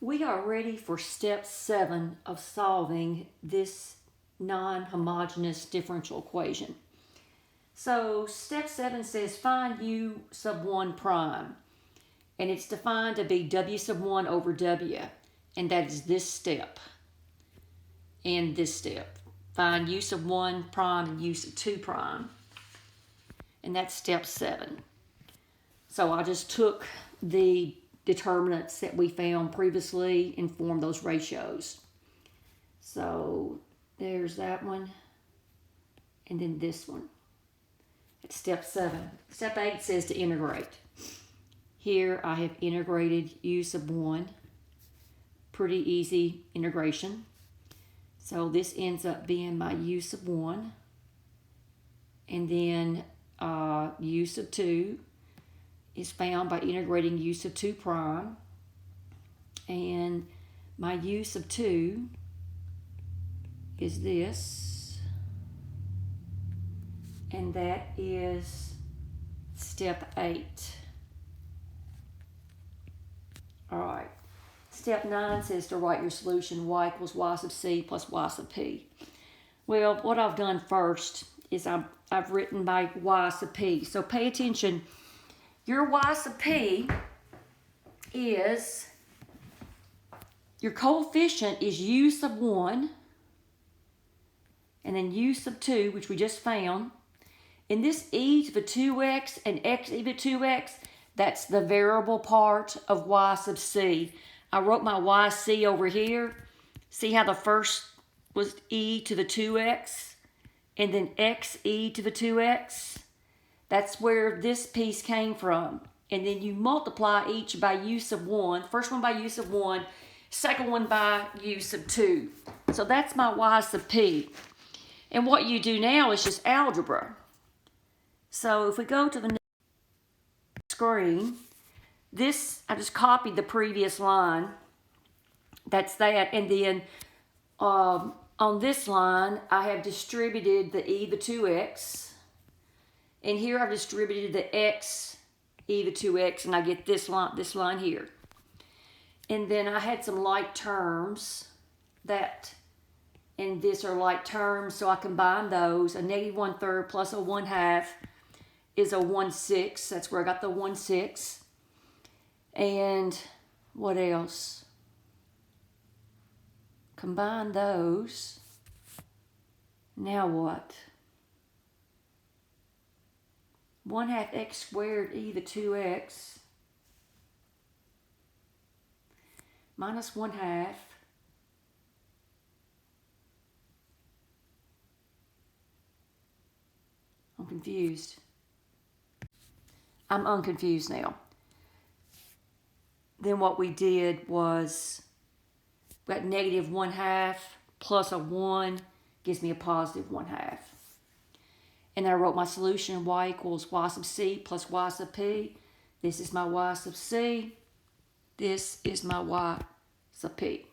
We are ready for step 7 of solving this non-homogeneous differential equation. So step 7 says find u sub 1 prime, and it's defined to be w sub 1 over w, and that is this step and this step. Find u sub 1 prime and u sub 2 prime, and that's step 7. So I just took the determinants that we found previously and formed those ratios. So there's that one, and then this one. It's step 7. Step 8 says to integrate. Here I have integrated u sub 1. Pretty easy integration. So this ends up being my u sub 1. And then u sub 2 is found by integrating u sub 2 prime. And my u sub 2 is this. And that is step 8. All right. Step 9 says to write your solution y equals y sub c plus y sub p. Well, what I've done first is I've written my y sub p. So pay attention. Your y sub p is, your coefficient is u sub 1, and then u sub 2, which we just found. And this e to the 2x and x e to the 2x, that's the variable part of y sub c. I wrote my yc over here. See how the first was e to the 2x, and then x e to the 2x? That's where this piece came from. And then you multiply each by u sub 1. First one by u sub 1, second one by u sub 2. So that's my y sub p. And what you do now is just algebra. So if we go to the next screen, this, I just copied the previous line. That's that. And then on this line, I have distributed the e to the 2x. And here I've distributed the x e to the 2x, and I get this line here. And then I had some like terms that and this are like terms, so I combine those. A negative 1/3 plus a 1/2 is a 1/6. That's where I got the 1/6. And what else? Combine those. Now what? 1/2 x squared e to the 2x minus 1/2 I'm confused. I'm unconfused now. Then what we did was we got negative 1/2 plus a 1 gives me a positive 1/2. And then I wrote my solution, y equals y sub c plus y sub p. This is my y sub c. This is my y sub p.